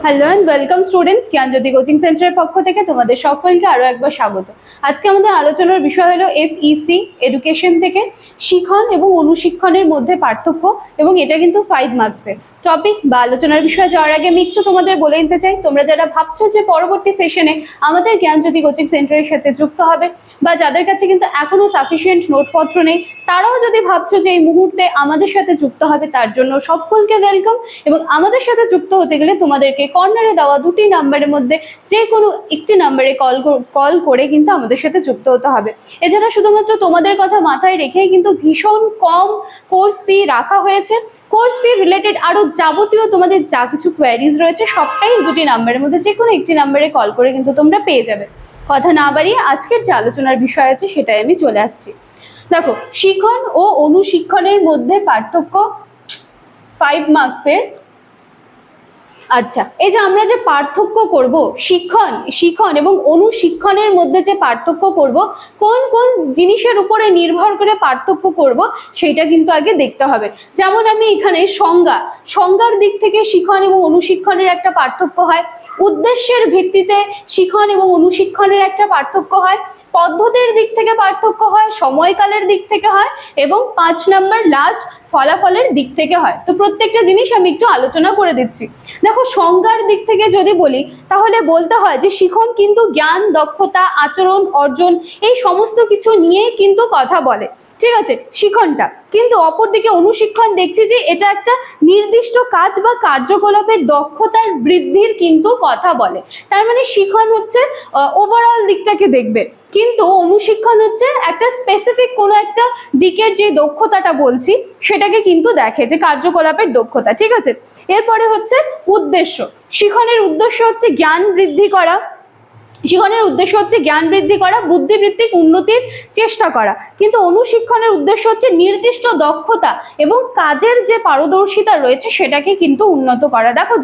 Hello and welcome students, Gyanjyoti coaching সেন্টারের পক্ষ থেকে তোমাদের সকলকে আরও একবার স্বাগত। আজকে আমাদের আলোচনার বিষয় হলো এসইসি এডুকেশন থেকে শিখন এবং অনুশিক্ষণের মধ্যে পার্থক্য, এবং এটা কিন্তু 5 মার্কসের টপিক বা আলোচনার বিষয়ে যাওয়ার আগে আমি একটু তোমাদের বলে নিতে চাই, তোমরা যারা ভাবছো যে পরবর্তী সেশনে আমাদের জ্ঞানজ্যোতি কোচিং সেন্টারের সাথে যুক্ত হবে, বা যাদের কাছে কিন্তু এখনো সাফিসিয়েন্ট নোটপত্র নেই, তারাও যদি ভাবছো যে এই মুহূর্তে আমাদের সাথে যুক্ত হবে, তার জন্য সকলকে ওয়েলকাম। এবং আমাদের সাথে যুক্ত হতে গেলে তোমাদেরকে কর্নারে দেওয়া 2টি নাম্বারের মধ্যে যে কোনো একটি নাম্বারে কল করে কিন্তু আমাদের সাথে যুক্ত হতে হবে। এছাড়া শুধুমাত্র তোমাদের কথা মাথায় রেখেই কিন্তু ভীষণ কম কোর্স ফি রাখা হয়েছে। কোর্স ফি রিলেটেড আরও যাবতীয় তোমাদের যা কিছু কোয়ারিজ রয়েছে সবটাই 2টি নাম্বারের মধ্যে যে কোনো একটি নাম্বারে কল করে কিন্তু তোমরা পেয়ে যাবে। কথা না বাড়িয়ে আজকের যে আলোচনার বিষয় আছে সেটাই আমি চলে আসছি। দেখো, শিখন ও অনুশিক্ষণের মধ্যে পার্থক্য 5 মার্কসের। আচ্ছা, এই যে আমরা যে পার্থক্য করব শিখন এবং অনুশিক্ষণের মধ্যে যে পার্থক্য করব, কোন কোন জিনিসের উপরে নির্ভর করে পার্থক্য করব সেটা কিন্তু আগে দেখতে হবে। যেমন আমি এখানে সংজ্ঞার দিক থেকে শিখন এবং অনুশিক্ষণের একটা পার্থক্য হয়, উদ্দেশ্যের ভিত্তিতে শিখন এবং অনুশিক্ষণের একটা পার্থক্য হয়, পদ্ধতির দিক থেকে পার্থক্য হয়, সময়কালের দিক থেকে হয়, এবং 5 নাম্বার লাস্ট ফলাফলের দিক থেকে হয়। তো প্রত্যেকটা জিনিস আমি একটু আলোচনা করে দিচ্ছি। দেখো, সংজ্ঞার দিক থেকে যদি বলি তাহলে বলতে হয় যে শিখন কিন্তু জ্ঞান, দক্ষতা, আচরণ, অর্জন এই সমস্ত কিছু নিয়ে কিন্তু কথা বলে, ঠিক আছে, শিখনটা। কিন্তু অপরদিকে অনুশিক্ষণ দেখছি যে এটা একটা নির্দিষ্ট কাজ বা কার্যকলাপের দক্ষতার বৃদ্ধির কিন্তু কথা বলে। তার মানে শিখন হচ্ছে ওভারঅল দিকটাকে দেখবে, কিন্তু অনুশিক্ষণ হচ্ছে একটা স্পেসিফিক কোনো একটা দিকের যে দক্ষতাটা বলছি সেটাকে কিন্তু দেখে, যে কার্যকলাপের দক্ষতা, ঠিক আছে। এরপরে হচ্ছে উদ্দেশ্য। শিখনের উদ্দেশ্য হচ্ছে জ্ঞান বৃদ্ধি করা, বুদ্ধিবৃত্তিক উন্নতির চেষ্টা করা। কিন্তু অনুশিক্ষণের উদ্দেশ্য হচ্ছে নির্দিষ্ট দক্ষতা এবং কাজের যে পারদর্শিতা রয়েছে সেটাকে কিন্তু উন্নত করা। দেখো,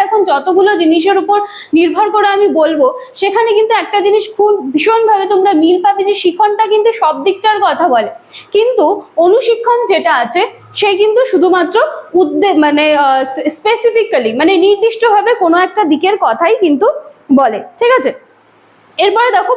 এখন যতগুলো জিনিসের উপর নির্ভর করে আমি বলবো, সেখানে কিন্তু একটা জিনিস খুব ভীষণভাবে তোমরা মিল পাবে, যে শিখনটা কিন্তু সব দিকটার কথা বলে, কিন্তু অনুশিক্ষণ যেটা আছে সে কিন্তু শুধুমাত্র স্পেসিফিক্যালি মানে নির্দিষ্টভাবে কোনো একটা দিকের কথাই কিন্তু বলে, ঠিক আছে। এরপরে দেখো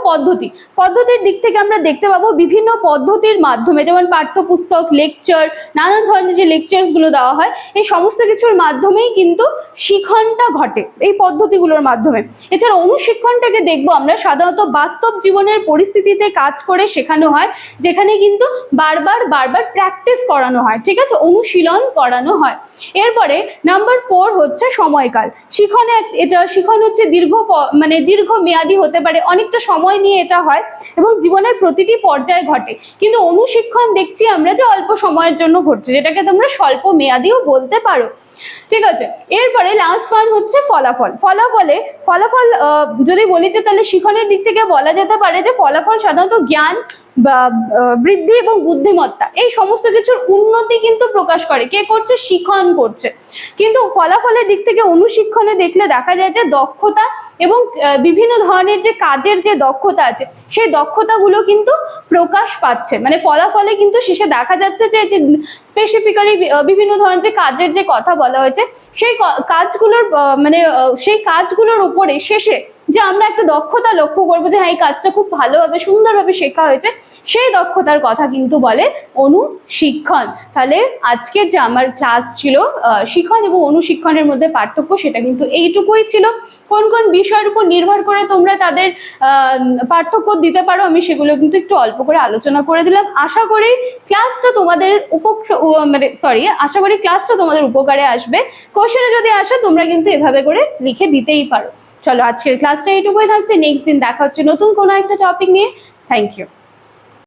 পদ্ধতির দিক থেকে আমরা দেখতে পাবো বিভিন্ন পদ্ধতির মাধ্যমে, যেমন পাঠ্যপুস্তক, লেকচার, নানান ধরনের যে লেকচার্সগুলো দেওয়া হয়, এই সমস্ত কিছুর মাধ্যমেই কিন্তু শিখনটা ঘটে এই পদ্ধতিগুলোর মাধ্যমে। এছাড়া অনুশিক্ষণটাকে দেখবো আমরা সাধারণত বাস্তব জীবনের পরিস্থিতিতে কাজ করে শেখানো হয়, যেখানে কিন্তু বারবার প্র্যাকটিস করানো হয়, ঠিক আছে, অনুশীলন করানো হয়। এরপরে নাম্বার 4 হচ্ছে সময়কাল। শিখন হচ্ছে দীর্ঘ মেয়াদী হতে পারে, অনেকটা সময় নিয়ে এটা হয় এবং জীবনের প্রতিটি পর্যায়ে ঘটে। কিন্তু অনুশিক্ষণ দেখছি আমরা যে অল্প সময়ের জন্য ঘটছে, যেটাকে তোমরা স্বল্প মেয়াদীও বলতে পারো, ঠিক আছে। এরপরে লাস্ট ওয়ান হচ্ছে ফলাফল যদি বলি তাহলে শিখনের দিক থেকে বলা যেতে পারে যে ফলাফল সাধারণত জ্ঞান বা বৃদ্ধি এবং বুদ্ধিমত্তা এই সমস্ত কিছুর উন্নতি কিন্তু প্রকাশ করে। কে করছে? শিখন করছে। কিন্তু ফলাফলের দিক থেকে অনুশিক্ষণে দেখলে দেখা যায় যে দক্ষতা এবং বিভিন্ন ধরনের যে কাজের যে দক্ষতা আছে সেই দক্ষতাগুলো কিন্তু প্রকাশ পাচ্ছে, মানে ফলাফলে কিন্তু শেষে দেখা যাচ্ছে যে স্পেসিফিক্যালি বিভিন্ন ধরনের যে কাজের যে কথা বলা হয়েছে সেই কাজগুলোর উপরে শেষে যে আমরা একটা দক্ষতা লক্ষ্য করবো, যে হ্যাঁ এই কাজটা খুব ভালোভাবে সুন্দরভাবে শেখা হয়েছে, সেই দক্ষতার কথা কিন্তু বলে অনুশিক্ষণ। তাহলে আজকের যে আমার ক্লাস ছিল শিখন এবং অনুশিক্ষণের মধ্যে পার্থক্য, সেটা কিন্তু এইটুকুই ছিল। কোন কোন বিষয়ের উপর নির্ভর করে তোমরা তাদের পার্থক্য দিতে পারো আমি সেগুলো কিন্তু একটু অল্প করে আলোচনা করে দিলাম। আশা করি ক্লাসটা তোমাদের উপকারে আসবে। কোশ্চেনে যদি আসে তোমরা কিন্তু এভাবে করে লিখে দিতেই পারো। চলো, আজকের ক্লাসটা এইটুকুই থাকছে। নেক্সট দিন দেখা হচ্ছে নতুন কোনো একটা টপিক নিয়ে। Thank you.